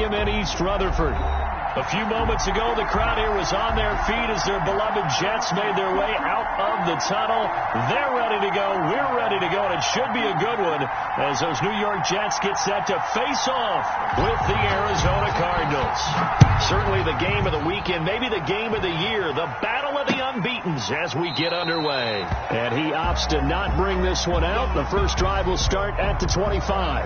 Stadium in East Rutherford. A few moments ago, the crowd here was on their feet as their beloved Jets made their way out of the tunnel. They're ready to go. We're ready to go, and it should be a good one as those New York Jets get set to face off with the Arizona Cardinals. Certainly the game of the weekend, maybe the game of the year, the battle of the unbeatens as we get underway. And he opts to not bring this one out. The first drive will start at the 25.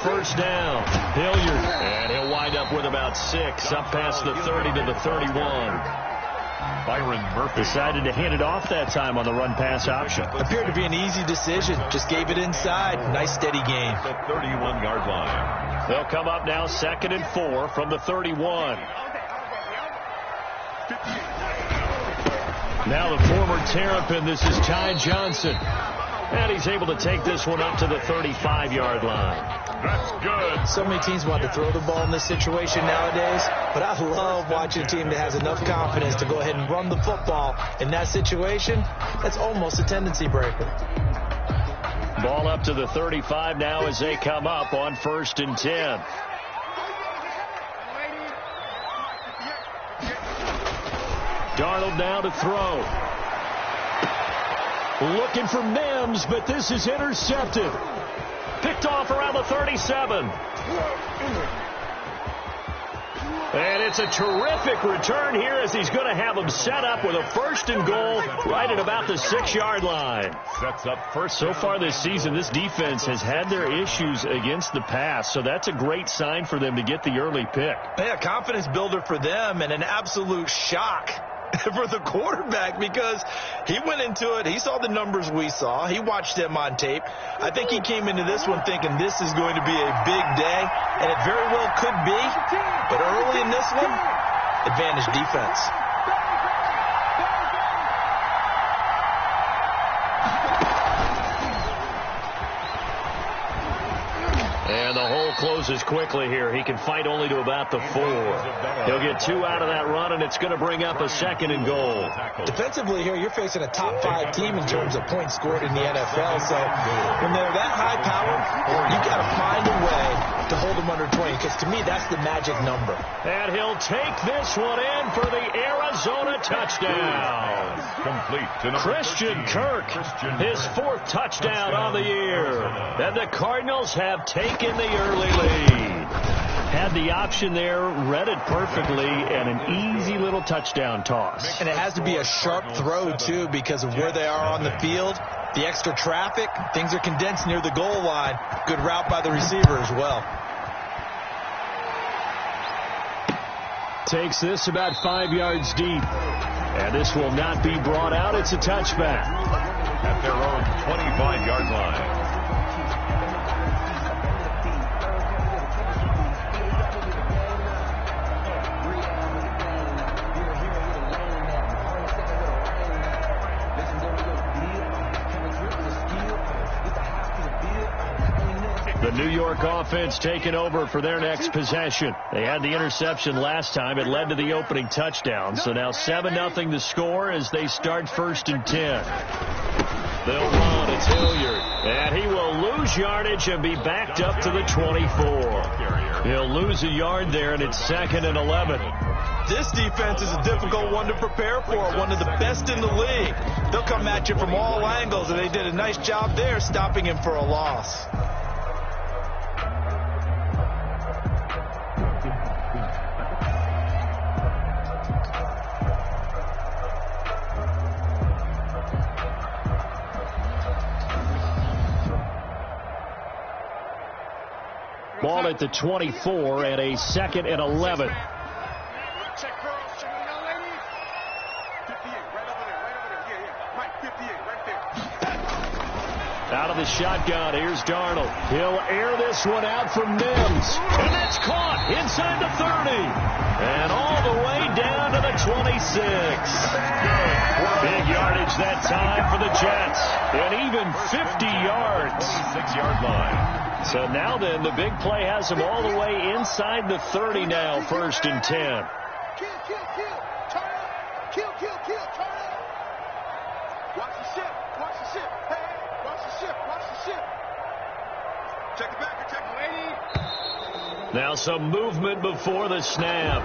First down, Hilliard, and he'll wind up with about 6, up past the 30 to the 31. Byron Murphy decided to hand it off that time on the run-pass option. Appeared to be an easy decision. Just gave it inside. Nice, steady game. The 31-yard line. They'll come up now 2nd and 4 from the 31. Now the former Terrapin, this is Ty Johnson. And he's able to take this one up to the 35-yard line. That's good. So many teams want to throw the ball in this situation nowadays, but I love watching a team that has enough confidence to go ahead and run the football. In that situation, that's almost a tendency breaker. Ball up to the 35 now as they come up on 1st and 10. Darnold now to throw. Looking for Mims, but this is intercepted. Picked off around the 37. And it's a terrific return here as he's going to have them set up with a 1st and goal right at about the 6-yard line. Sets up first. So far this season, this defense has had their issues against the pass, so that's a great sign for them to get the early pick. Yeah, confidence builder for them and an absolute shock for the quarterback because he went into it. He saw the numbers we saw. He watched them on tape. I think he came into this one thinking this is going to be a big day, and it very well could be. But early in this one, advantage defense. And the hole closes quickly here. He can fight only to about the 4. He'll get 2 out of that run, and it's going to bring up a 2nd and goal. Defensively here, you're facing a top 5 team in terms of points scored in the NFL. So when they're that high powered, you got to find a way to hold them under 20, because to me, that's the magic number. And he'll take this one in for the Arizona touchdown. Complete to Christian Kirk, his 4th touchdown on the year. And the Cardinals have taken the early lead. Had the option there, read it perfectly, and an easy little touchdown toss. And it has to be a sharp throw, too, because of where they are on the field. The extra traffic, things are condensed near the goal line. Good route by the receiver as well. Takes this about 5 yards deep. And this will not be brought out. It's a touchback. At their own 25-yard line. The New York offense taking over for their next possession. They had the interception last time. It led to the opening touchdown. So now 7-0 to score as they start 1st and 10. They'll run. It's Hilliard. And he will lose yardage and be backed up to the 24. He'll lose a yard there, and it's 2nd and 11. This defense is a difficult one to prepare for, one of the best in the league. They'll come at you from all angles, and they did a nice job there stopping him for a loss. Ball at the 24 and a 2nd and 11. Out of the shotgun, here's Darnold. He'll air this one out from Mims. And that's caught inside the 30. And all the way down to the 26. Big yardage that time for the Jets. And even 50 yards. 26-yard line. So now then, the big play has him all the way inside the 30 now, 1st and 10. Kill, turn up. Kill, turn up. Watch the ship. Hey, watch the ship. Check the back, check the lady. Now some movement before the snap.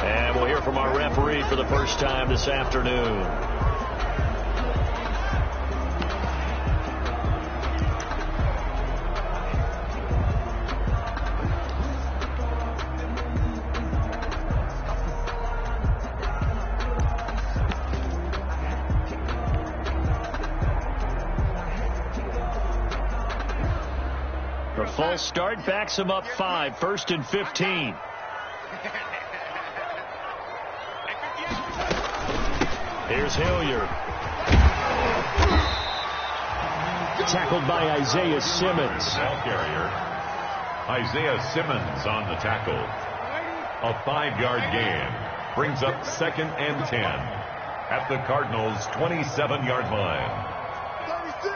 And we'll hear from our referee for the first time this afternoon. The false start backs him up 5, 1st and 15. Here's Hilliard. Tackled by Isaiah Simmons. Ball carrier. Isaiah Simmons on the tackle. A 5-yard gain. Brings up 2nd and 10 at the Cardinals' 27-yard line. 36.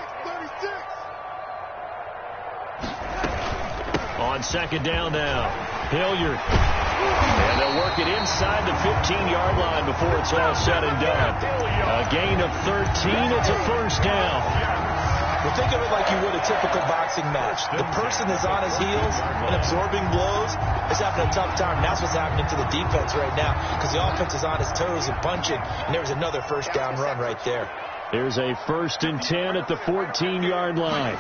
On 2nd down now, Hilliard. And they'll work it inside the 15-yard line before it's all said and done. A gain of 13. It's a 1st down. Well, think of it like you would a typical boxing match. The person is on his heels and absorbing blows is having a tough time. And that's what's happening to the defense right now because the offense is on his toes and punching. And there's another 1st down run right there. Here's a 1st and 10 at the 14-yard line.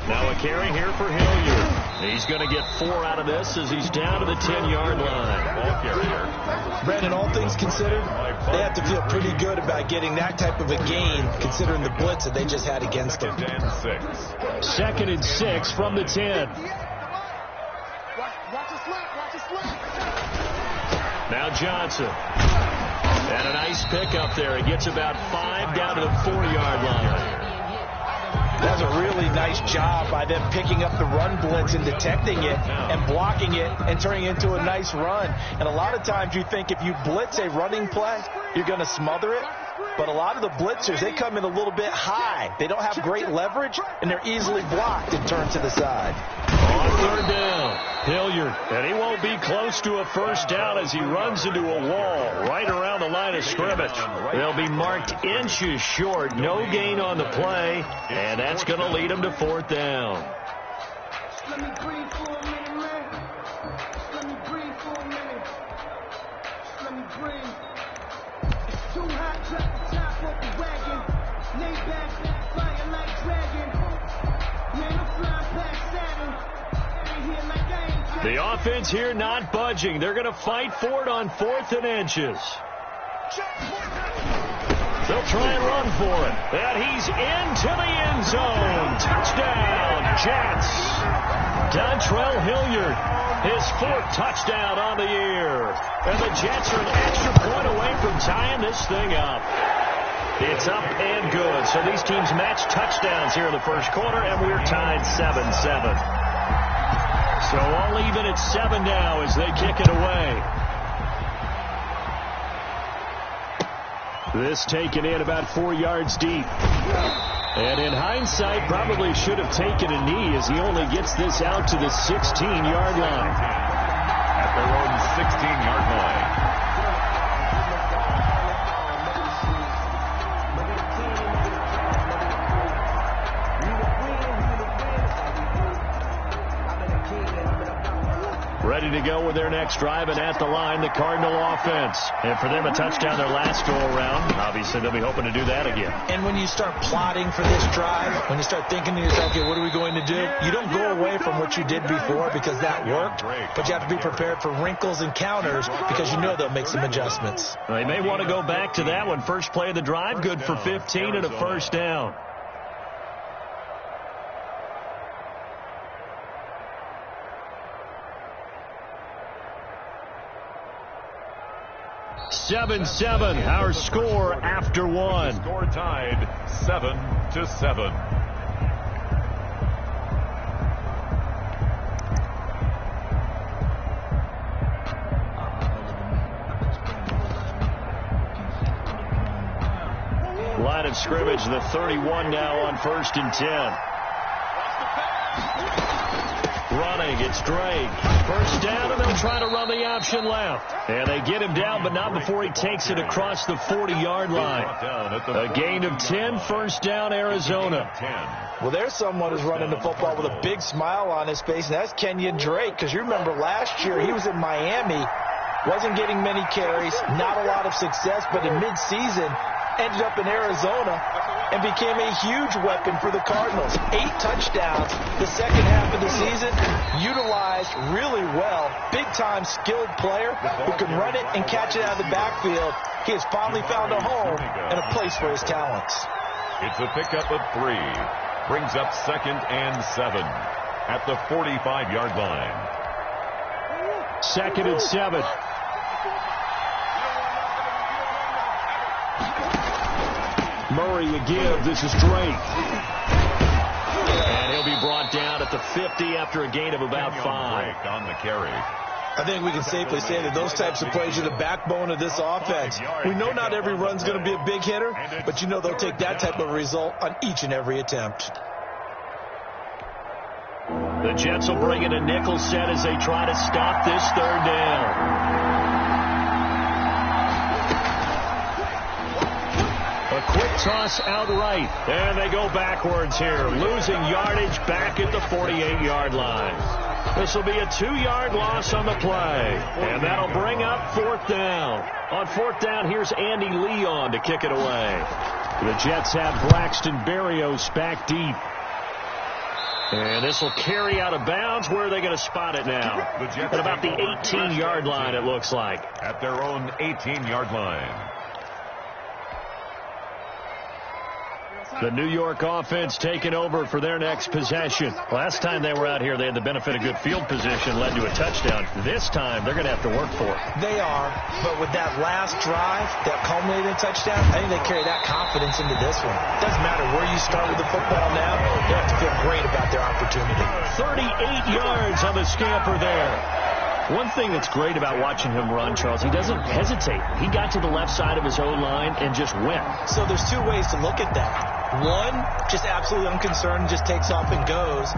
Now a carry here for Hilliard. He's going to get 4 out of this as he's down to the 10-yard line. Ball carrier. Brandon, all things considered, they have to feel pretty good about getting that type of a gain considering the blitz that they just had against them. 2nd and 6. 2nd and 6 from the 10. Watch the slap. Now Johnson. And a nice pickup there. He gets about 5 down to the 4-yard line. That's a really nice job by them picking up the run blitz and detecting it and blocking it and turning it into a nice run. And a lot of times you think if you blitz a running play, you're going to smother it. But a lot of the blitzers, they come in a little bit high. They don't have great leverage, and they're easily blocked and turned to the side. On 3rd down, Hilliard. And he won't be close to a 1st down as he runs into a wall right around the line of scrimmage. They'll be marked inches short. No gain on the play, and that's going to lead him to 4th down. Let me breathe for a minute, man. Let me breathe for a minute. Let me breathe. It's too hot, drop the top off the wagon. Lay back, fire like dragon. Man, I'm flying past Saturn. Ain't here like I ain't. The offense here not budging. They're going to fight for it on 4th and inches. They'll try and run for it. And he's into the end zone. Touchdown, Jets. Dontrell Hilliard, his 4th touchdown on the year. And the Jets are an extra point away from tying this thing up. It's up and good. So these teams match touchdowns here in the 1st quarter, and we're tied 7-7. So all even at 7 now as they kick it away. This taken in about 4 yards deep. And in hindsight, probably should have taken a knee as he only gets this out to the 16-yard line. At their own 16-yard line. Ready to go with their next drive, and at the line, the Cardinal offense. And for them, a touchdown their last go-around. Obviously, they'll be hoping to do that again. And when you start plotting for this drive, when you start thinking to yourself, okay, what are we going to do? You don't go away from what you did before because that worked, but you have to be prepared for wrinkles and counters because you know they'll make some adjustments. Well, they may want to go back to that one. First play of the drive, good for 15 and a 1st down. Our score after 1. Score tied 7-7. of scrimmage, the 31 now on 1st and 10. Running, it's Drake. First down, and they'll try to run the option left. And they get him down, but not before he takes it across the 40-yard line. A gain of 10, first down, Arizona. Well, there's someone who's running the football with a big smile on his face, and that's Kenyon Drake, because you remember last year he was in Miami, wasn't getting many carries, not a lot of success, but in midseason ended up in Arizona and became a huge weapon for the Cardinals. 8 touchdowns the second half of the season, utilized really well. Big-time skilled player who can run it and catch it out of the backfield. He has finally found a home and a place for his talents. It's a pickup of 3. Brings up 2nd and 7 at the 45-yard line. 2nd and 7. Murray a give. This is Drake. And he'll be brought down at the 50 after a gain of about 5. On the carry. I think we can safely say that those types of plays are the backbone of this offense. We know not every run's going to be a big hitter, but you know they'll take that type of result on each and every attempt. The Jets will bring in a nickel set as they try to stop this 3rd down. A quick toss out right, and they go backwards here, losing yardage back at the 48-yard line. This will be a 2-yard loss on the play, and that'll bring up 4th down. On 4th down, here's Andy Leon to kick it away. The Jets have Braxton Berrios back deep. And this will carry out of bounds. Where are they going to spot it now? At about the 18-yard line, it looks like. At their own 18-yard line. The New York offense taking over for their next possession. Last time they were out here, they had the benefit of good field position, led to a touchdown. This time, they're going to have to work for it. They are, but with that last drive, that culminating touchdown, I think they carry that confidence into this one. It doesn't matter where you start with the football now, they have to feel great about their opportunity. 38 yards on the scamper there. One thing that's great about watching him run, Charles, he doesn't hesitate. He got to the left side of his O-line and just went. So there's 2 ways to look at that. One, just absolutely unconcerned, just takes off and goes.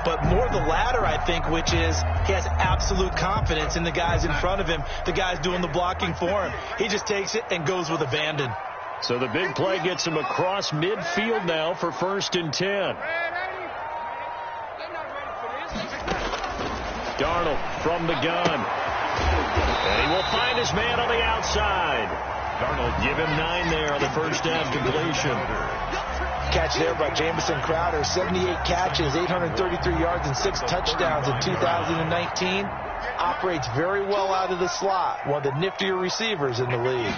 But more the latter, I think, which is he has absolute confidence in the guys in front of him, the guys doing the blocking for him. He just takes it and goes with abandon. So the big play gets him across midfield now for 1st and 10. Darnold from the gun. And he will find his man on the outside. Darnold give him 9 there on the first down completion. Catch there by Jamison Crowder. 78 catches, 833 yards, and 6 touchdowns in 2019. Operates very well out of the slot. One of the niftier receivers in the league.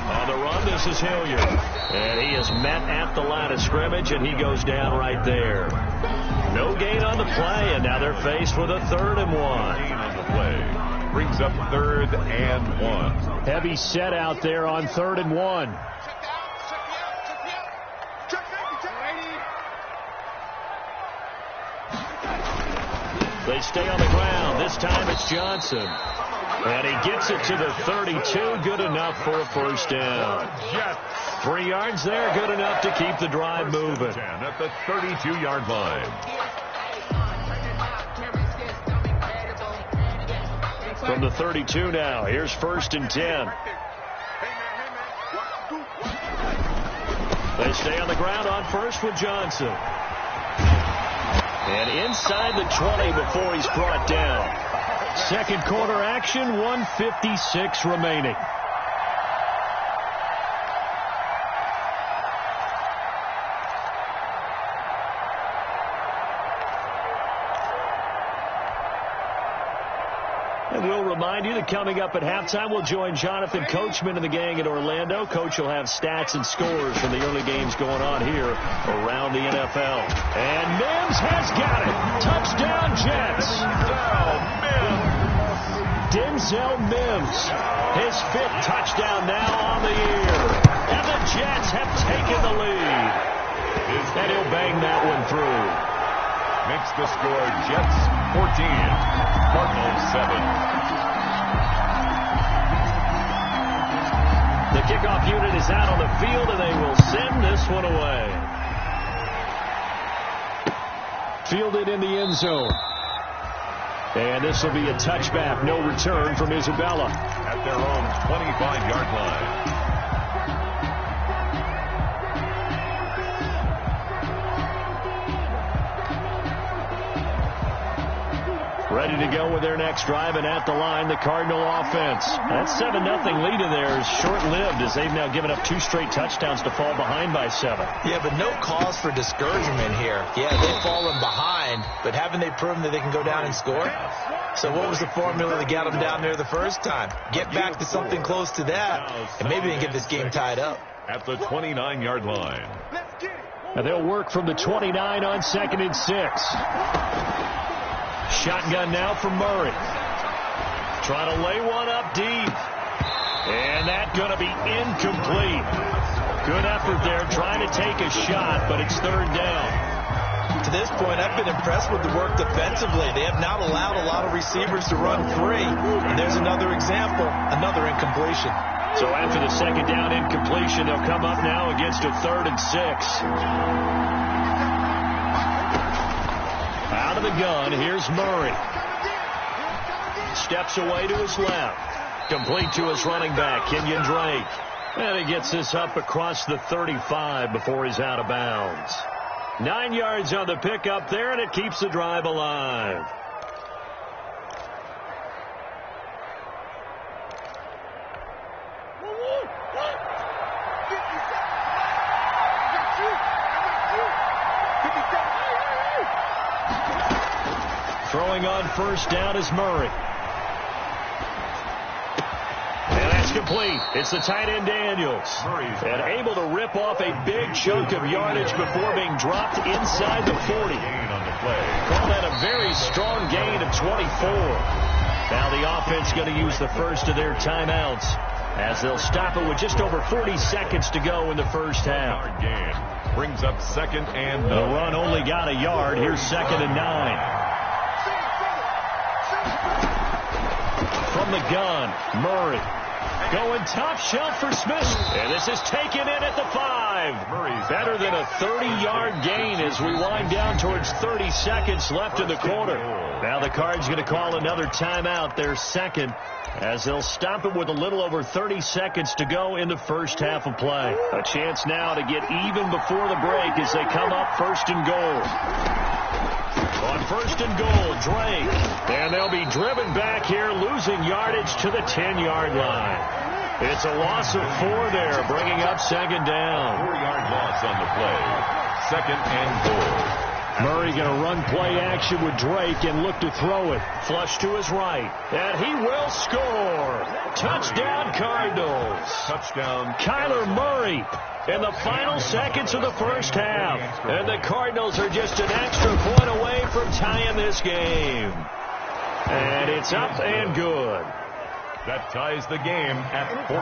On the run, this is Hilliard. And he is met at the line of scrimmage, and he goes down right there. No gain on the play, and now they're faced with a 3rd and 1. Gain on the play. Brings up 3rd and 1. Heavy set out there on 3rd and 1. They stay on the ground. This time it's Johnson. And he gets it to the 32. Good enough for a first down. 3 yards there. Good enough to keep the drive moving. At the 32-yard line. From the 32 now. Here's 1st and 10. They stay on the ground on first with Johnson. And inside the 20 before he's brought down. Second quarter action, 1:56 remaining. And we'll remind you that coming up at halftime, we'll join Jonathan Coachman and the gang in Orlando. Coach will have stats and scores from the early games going on here around the NFL. And Mims has got it. Touchdown, Jets. Denzel Mims, his 5th touchdown now on the year. And the Jets have taken the lead. And he'll bang that one through. Makes the score Jets 14, Cardinals 7. The kickoff unit is out on the field, and they will this one away. Fielded in the end zone. And this will be a touchback. No return from Isabella. At their own 25-yard line. Ready to go with their next drive, and at the line, the Cardinal offense. That 7-0 lead of theirs short-lived as they've now given up 2 straight touchdowns to fall behind by 7. Yeah, but no cause for discouragement here. Yeah, they've fallen behind, but haven't they proven that they can go down and score? So what was the formula that got them down there the first time? Get back to something close to that, and maybe they can get this game tied up. At the 29-yard line. And they'll work from the 29 on 2nd and 6. Shotgun now for Murray. Trying to lay one up deep. And that's going to be incomplete. Good effort there trying to take a shot, but it's 3rd down. To this point, I've been impressed with the work defensively. They have not allowed a lot of receivers to run free. And there's another example, another incompletion. So after the 2nd down incompletion, they'll come up now against a 3rd and 6. Out of the gun, here's Murray. Steps away to his left. Complete to his running back, Kenyon Drake. And he gets this up across the 35 before he's out of bounds. 9 yards on the pickup there, and it keeps the drive alive. Throwing on 1st down is Murray. And that's complete. It's the tight end Daniels. And able to rip off a big chunk of yardage before being dropped inside the 40. Call that a very strong gain of 24. Now the offense going to use the first of their timeouts as they'll stop it with just over 40 seconds to go in the first half. Brings up 2nd and 9. The run only got a yard. Here's 2nd and 9. From the gun, Murray going top shelf for Smith. And this is taken in at the 5. Murray's better than a 30-yard gain as we wind down towards 30 seconds left in the quarter. Now the Cards going to call another timeout, their 2nd, as they'll stop it with a little over 30 seconds to go in the first half of play. A chance now to get even before the break as they come up 1st and goal. On 1st and goal, Drake. And they'll be driven back here, losing yardage to the 10-yard line. It's a loss of 4 there, bringing up 2nd down. 4-yard loss on the play. 2nd and goal. Murray going to run play action with Drake and look to throw it. Flush to his right. And he will score. Touchdown, Cardinals. Touchdown, Kyler Murray in the final seconds of the first half. And the Cardinals are just an extra point away from tying this game. And it's up and good. That ties the game at 14.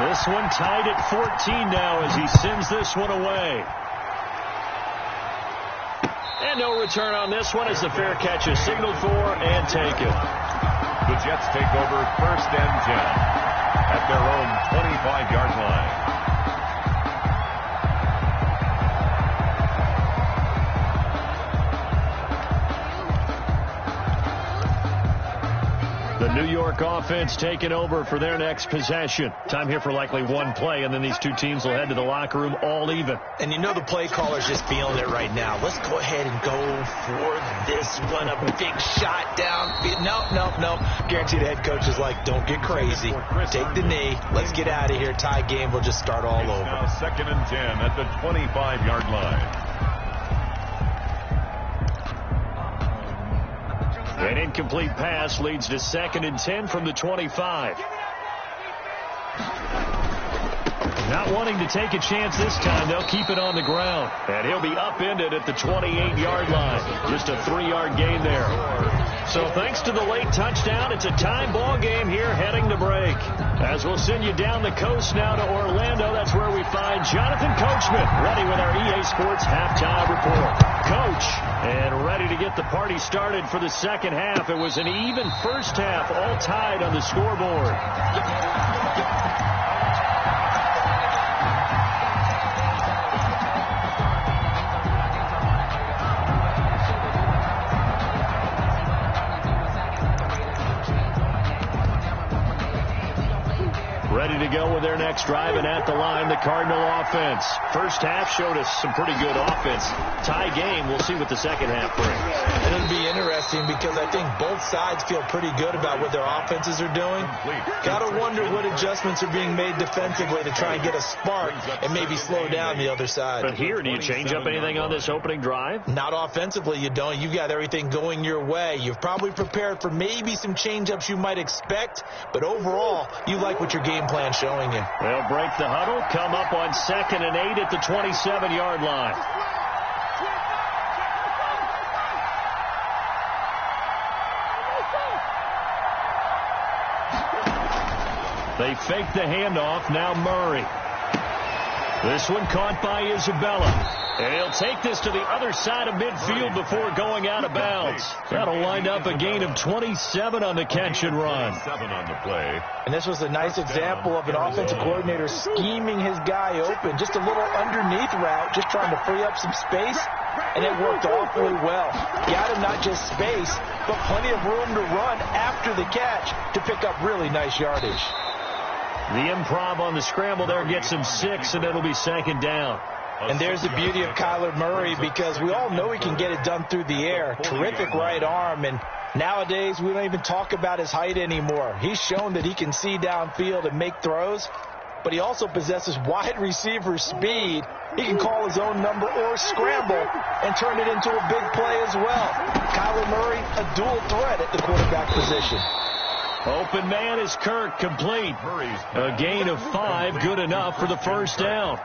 This one tied at 14 now as he sends this one away. And no return on this one as the fair catch is signaled for and taken. The Jets take over 1st and 10 at their own 25-yard line. The New York offense taking over for their next possession. Time here for likely one play, and then these two teams will head to the locker room all even. And you know the play caller's just feeling it right now. Let's go ahead and go for this one. A big shot down. No. Guaranteed the head coach is like, don't get crazy. Take the knee. Let's get out of here. Tie game. We'll just start all over. Now 2nd and 10 at the 25-yard line. An incomplete pass leads to 2nd and 10 from the 25. Not wanting to take a chance this time, they'll keep it on the ground. And he'll be upended at the 28-yard line. Just a 3-yard gain there. So thanks to the late touchdown, it's a tie ball game here heading to break. As we'll send you down the coast now to Orlando, that's where we find Jonathan Coachman ready with our EA Sports halftime report. Coach, and ready to get the party started for the second half. It was an even first half, all tied on the scoreboard. ready to go with their next drive, and at the line, the Cardinal offense. First half showed us some pretty good offense. Tie game. We'll see what the second half brings. It'll be interesting because I think both sides feel pretty good about what their offenses are doing. Got to wonder what adjustments are being made defensively to try and get a spark and maybe slow down the other side. But here, do you change up anything on this opening drive? Not offensively, you don't. You've got everything going your way. You've probably prepared for maybe some change-ups you might expect, but overall, you like what your game plan's showing you. They'll break the huddle, come up on 2nd and 8 at the 27-yard line. They fake the handoff. Now Murray. This one caught by Isabella. And he'll take this to the other side of midfield before going out of bounds. That'll wind up a gain of 27 on the catch and run. 7 on the play. And this was a nice example of an offensive coordinator scheming his guy open. Just a little underneath route, just trying to free up some space. And it worked awfully well. Got him not just space, but plenty of room to run after the catch to pick up really nice yardage. The improv on the scramble there gets him 6, and it'll be 2nd down. And there's the beauty of Kyler Murray, because we all know he can get it done through the air. Terrific right arm, and nowadays we don't even talk about his height anymore. He's shown that he can see downfield and make throws, but he also possesses wide receiver speed. He can call his own number or scramble and turn it into a big play as well. Kyler Murray, a dual threat at the quarterback position. Open man is Kirk, complete. A gain of 5, good enough for the first down.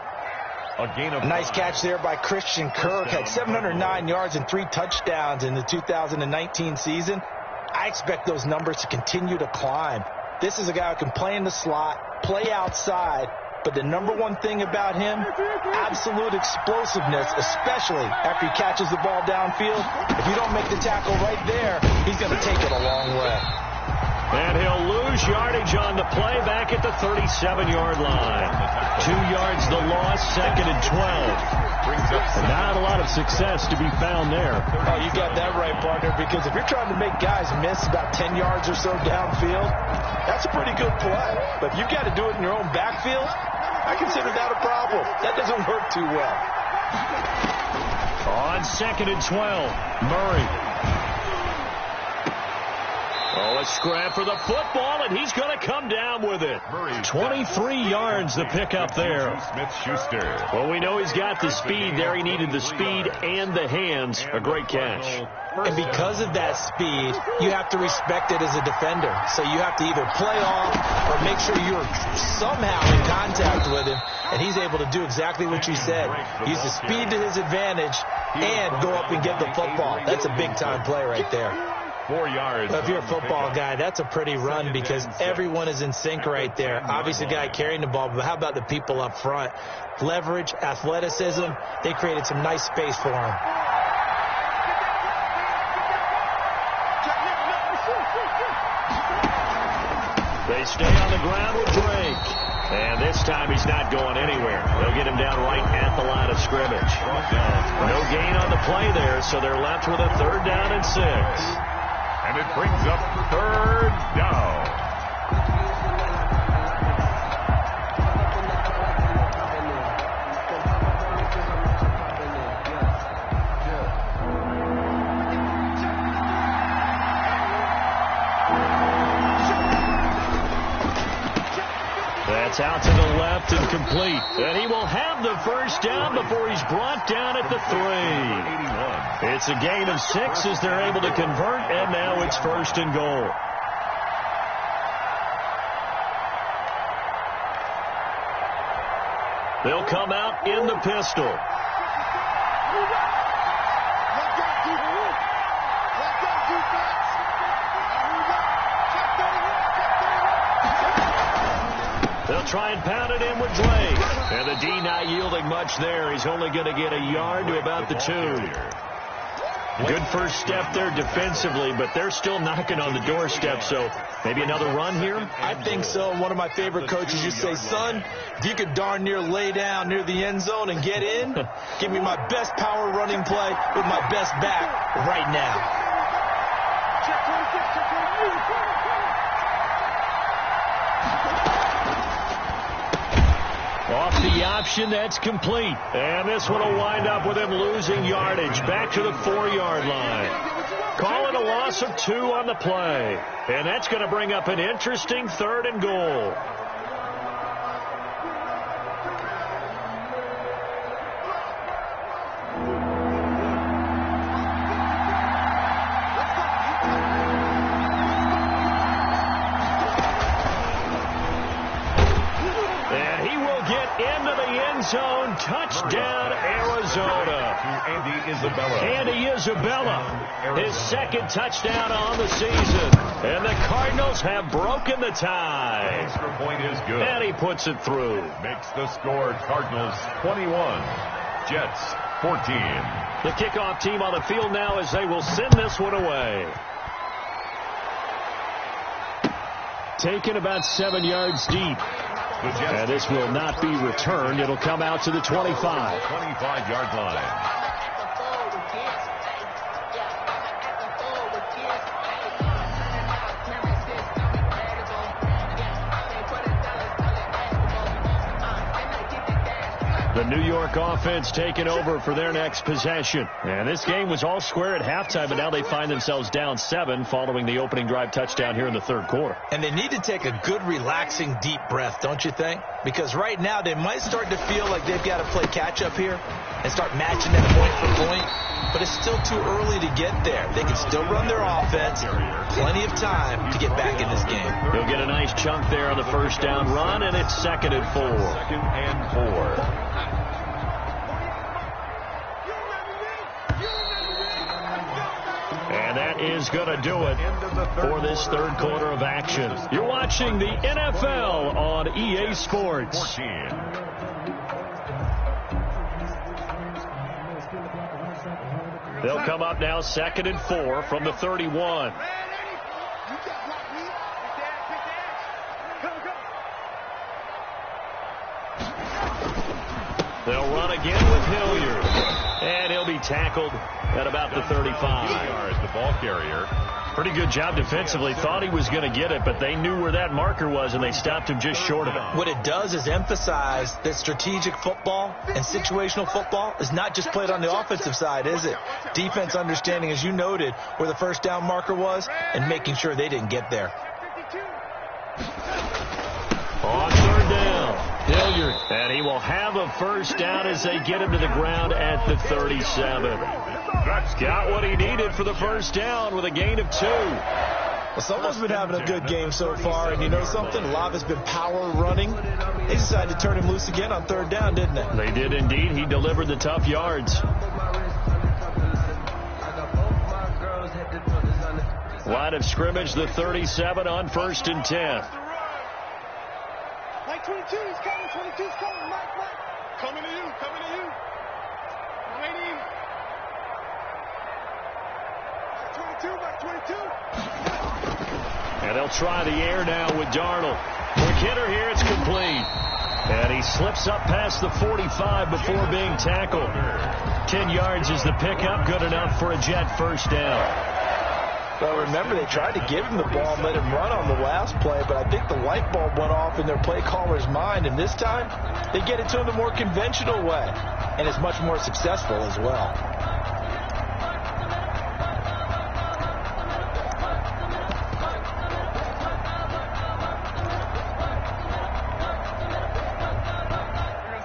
A nice catch there by Christian Kirk. Had 709 yards and 3 touchdowns in the 2019 season. I expect those numbers to continue to climb. This is a guy who can play in the slot, play outside, but the number one thing about him, absolute explosiveness, especially after he catches the ball downfield. If you don't make the tackle right there, he's going to take it a long way. And he'll lose yardage on the play back at the 37-yard line. 2 yards the loss, 2nd and 12. And not a lot of success to be found there. Oh, you got that right, partner, because if you're trying to make guys miss about 10 yards or so downfield, that's a pretty good play. But if you've got to do it in your own backfield, I consider that a problem. That doesn't work too well. On 2nd and 12, Murray. Oh, a scrap for the football, and he's going to come down with it. 23 yards the pickup there. Smith-Schuster. Well, we know he's got the speed there. He needed the speed and the hands. A great catch. And because of that speed, you have to respect it as a defender. So you have to either play off or make sure you're somehow in contact with him. And he's able to do exactly what you said. Use the speed to his advantage and go up and get the football. That's a big-time play right there. 4 yards. If you're a football guy, that's a pretty run because everyone is in sync right there. Obviously, the guy carrying the ball, but how about the people up front? Leverage, athleticism, they created some nice space for him. They stay on the ground with Drake. And this time he's not going anywhere. They'll get him down right at the line of scrimmage. No gain on the play there, so they're left with a 3rd down and 6. And it brings up 3rd down. That's out to the left and complete. And he will have the first down before he's brought down at the 3. It's a gain of 6 as they're able to convert, and now it's 1st and goal. They'll come out in the pistol. They'll try and pound it in with Drake. And the D not yielding much there. He's only going to get a yard to about the 2. Good first step there defensively, but they're still knocking on the doorstep, so maybe another run here? I think so. One of my favorite coaches used to say, son, if you could darn near lay down near the end zone and get in, give me my best power running play with my best back right now. option that's complete. And this one will wind up with him losing yardage back to the 4-yard line. Call it a loss of 2 on the play. And that's going to bring up an interesting 3rd and goal. Zone, touchdown, Arizona. Andy Isabella, his 2nd touchdown on the season. And the Cardinals have broken the tie. Extra point is good. And he puts it through. Makes the score Cardinals 21, Jets 14. The kickoff team on the field now as they will send this one away. Taken about 7 yards deep. And this will not be returned. It'll come out to the 25. 25-yard line. The New York offense taking over for their next possession. And this game was all square at halftime, but now they find themselves down 7 following the opening drive touchdown here in the 3rd quarter. And they need to take a good, relaxing, deep breath, don't you think? Because right now they might start to feel like they've got to play catch-up here and start matching them point for point. But it's still too early to get there. They can still run their offense. Plenty of time to get back in this game. He'll get a nice chunk there on the 1st down run, and it's 2nd and 4. 2nd and 4. And that is going to do it for this 3rd quarter of action. You're watching the NFL on EA Sports. 14. They'll come up now 2nd and 4 from the 31. They'll run again with Hilliard. And he'll be tackled at about the 35. The ball carrier. Pretty good job defensively. Thought he was going to get it, but they knew where that marker was, and they stopped him just short of it. What it does is emphasize that strategic football and situational football is not just played on the offensive side, is it? Defense understanding, as you noted, where the 1st down marker was and making sure they didn't get there. On 3rd down, Hilliard. And he will have a 1st down as they get him to the ground at the 37. Got what he needed for the 1st down with a gain of 2. Well, someone's been having a good game so far, and you know something? A lot has been power running. They decided to turn him loose again on 3rd down, didn't they? They did indeed. He delivered the tough yards. Line of scrimmage, the 37 on 1st and 10. Mike 22 is coming. 22 is coming. Mike. Coming to you. Coming to you. Waiting. Mike 22. And they'll try the air now with Darnold. For Kidder here, it's complete. And he slips up past the 45 before being tackled. 10 yards is the pickup. Good enough for a Jet 1st down. Well, remember, they tried to give him the ball and let him run on the last play, but I think the light bulb went off in their play caller's mind, and this time they get it to him the more conventional way, and it's much more successful as well.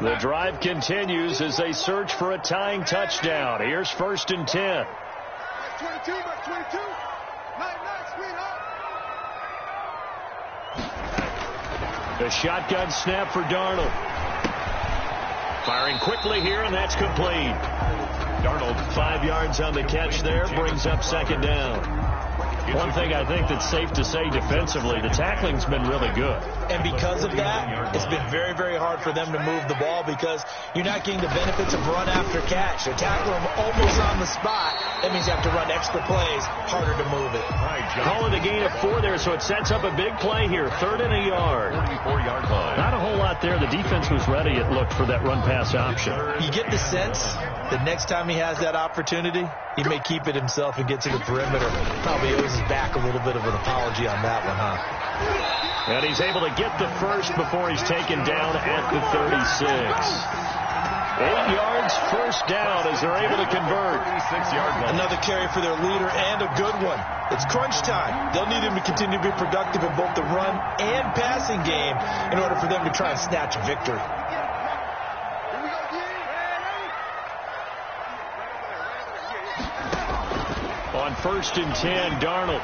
The drive continues as they search for a tying touchdown. Here's 1st and 10. 22, 22. The shotgun snap for Darnold. Firing quickly here, and that's complete. Darnold, 5 yards on the catch there, brings up 2nd down. One thing I think that's safe to say defensively, the tackling's been really good. And because of that, it's been very, very hard for them to move the ball because you're not getting the benefits of run after catch. They tackle them almost on the spot. That means you have to run extra plays, harder to move it. Calling a gain of 4 there, so it sets up a big play here. 3rd and a yard. 44-yard line. Not a whole lot there. The defense was ready, it looked, for that run-pass option. You get the sense that next time he has that opportunity, he may keep it himself and get to the perimeter. Probably owes his back a little bit of an apology on that one, huh? And he's able to get the first before he's taken down at the 36. 8 yards, first down as they're able to convert. 36-yard line. Another carry for their leader and a good one. It's crunch time. They'll need him to continue to be productive in both the run and passing game in order for them to try and snatch a victory. On 1st and 10, Darnold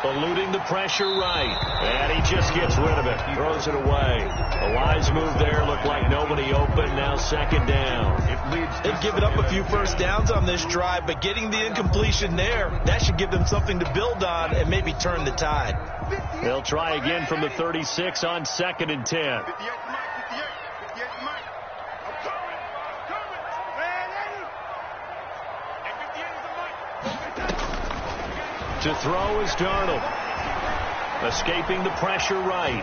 eluding the pressure right. And he just gets rid of it. Throws it away. A wise move there. Looked like nobody open. Now 2nd down. They've given up a few first downs on this drive, but getting the incompletion there, that should give them something to build on and maybe turn the tide. They'll try again from the 36 on 2nd and 10. To throw is Darnold. Escaping the pressure right.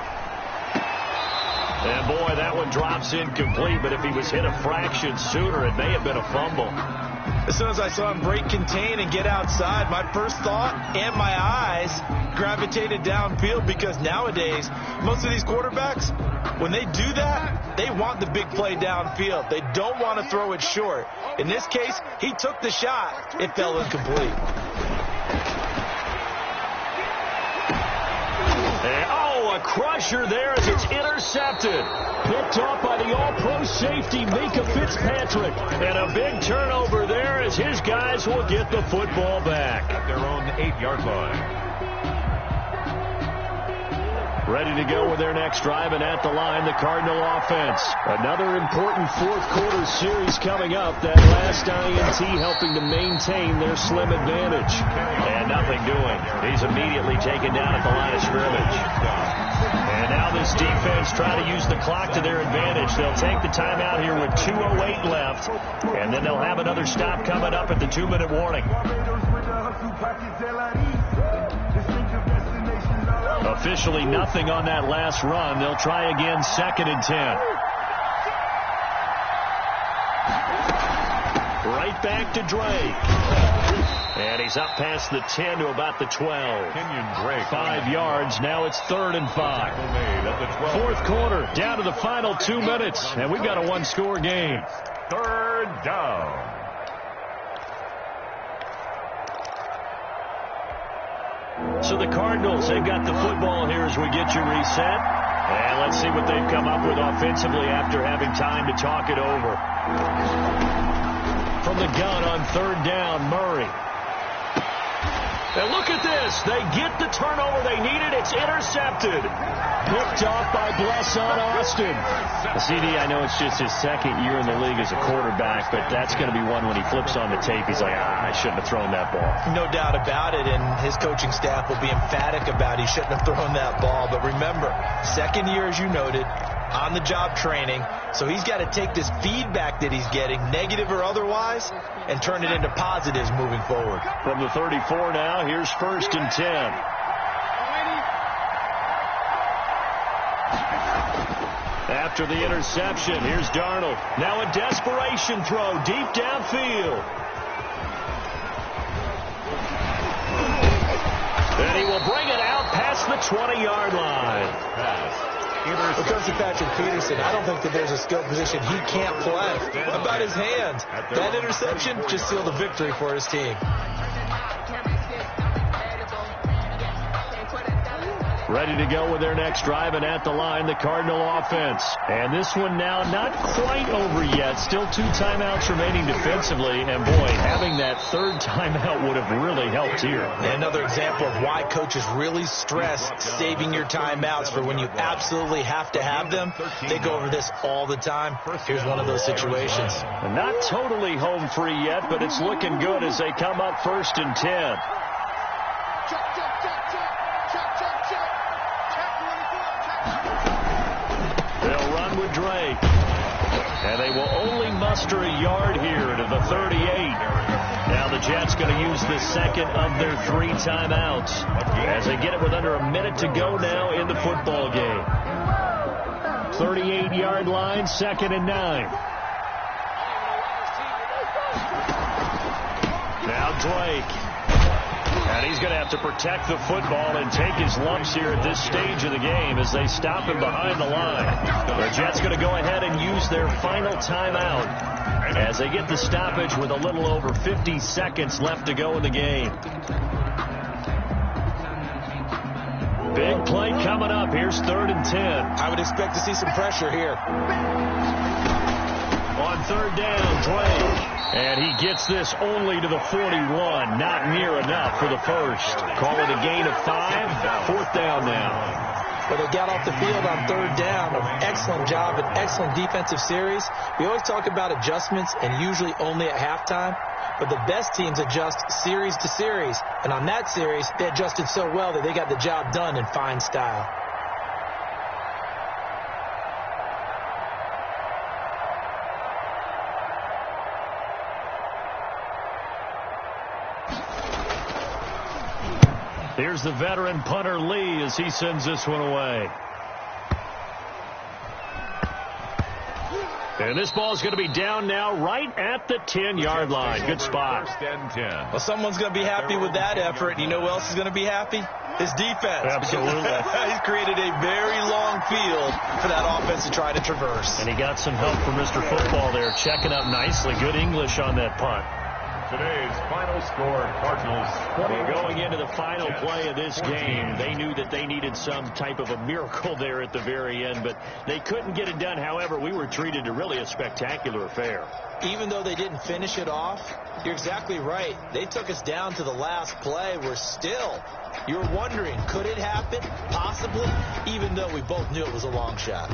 And boy, that one drops incomplete, but if he was hit a fraction sooner, it may have been a fumble. As soon as I saw him break contain and get outside, my first thought and my eyes gravitated downfield, because nowadays, most of these quarterbacks, when they do that, they want the big play downfield. They don't want to throw it short. In this case, he took the shot. It fell incomplete. A crusher there as it's intercepted. Picked off by the all-pro safety, Mika Fitzpatrick. And a big turnover there as his guys will get the football back. At their own 8-yard line. Ready to go with their next drive, and at the line, the Cardinal offense. Another important fourth-quarter series coming up. That last INT helping to maintain their slim advantage. And nothing doing. He's immediately taken down at the line of scrimmage. And now this defense trying to use the clock to their advantage. They'll take the timeout here with 2:08 left, and then they'll have another stop coming up at the 2-minute warning. Officially nothing on that last run. They'll try again 2nd and 10. Right back to Drake. And he's up past the 10 to about the 12. Kenyon Drake. 5 yards. Now it's 3rd and 5. Fourth quarter, down to the final 2 minutes. And we've got a one-score game. 3rd down. So the Cardinals, they've got the football here as we get you reset. And let's see what they've come up with offensively after having time to talk it over. From the gun on 3rd down, Murray. And look at this. They get the turnover they needed. It's intercepted. Picked off by Blesson Austin. CD, I know it's just his 2nd year in the league as a quarterback, but that's going to be one when he flips on the tape. He's like, I shouldn't have thrown that ball. No doubt about it, and his coaching staff will be emphatic about he shouldn't have thrown that ball. But remember, 2nd year, as you noted, on-the-job training. So he's got to take this feedback that he's getting, negative or otherwise, and turn it into positives moving forward. From the 34 now, here's 1st and 10. After the interception, here's Darnold. Now a desperation throw deep downfield. And he will bring it out past the 20-yard line. When it comes to Patrick Peterson, I don't think that there's a skill position he can't play. What about his hands? That interception just sealed a victory for his team. Ready to go with their next drive, and at the line, the Cardinal offense. And this one now not quite over yet. Still 2 timeouts remaining defensively. And, boy, having that 3rd timeout would have really helped here. And another example of why coaches really stress saving your timeouts for when you absolutely have to have them. They go over this all the time. Here's one of those situations. And not totally home free yet, but it's looking good as they come up 1st and 10. They'll run with Drake. And they will only muster a yard here to the 38. Now the Jets going to use the 2nd of their 3 timeouts as they get it with under a minute to go now in the football game. 38-yard line, 2nd and 9. Now Drake. And he's He's going to have to protect the football and take his lumps here at this stage of the game as they stop him behind the line. The Jets going to go ahead and use their final timeout as they get the stoppage with a little over 50 seconds left to go in the game. Big play coming up. Here's 3rd and 10. I would expect to see some pressure here. On 3rd down, Drake. And he gets this only to the 41. Not near enough for the first. Call it a gain of 5. 4th down now. Well, they got off the field on 3rd down. An excellent job, an excellent defensive series. We always talk about adjustments and usually only at halftime. But the best teams adjust series to series. And on that series, they adjusted so well that they got the job done in fine style. Here's the veteran punter Lee as he sends this one away. And this ball is going to be down now right at the 10-yard line. Good spot. 1st and 10. Well, someone's going to be happy with that effort. And you know who else is going to be happy? His defense. Absolutely. He's created a very long field for that offense to try to traverse. And he got some help from Mr. Football there, checking up nicely. Good English on that punt. Today's final score, Cardinals 20. Going into the final play of this game, they knew that they needed some type of a miracle there at the very end, but they couldn't get it done. However, we were treated to really a spectacular affair. Even though they didn't finish it off, you're exactly right. They took us down to the last play. You're wondering, could it happen? Possibly, even though we both knew it was a long shot.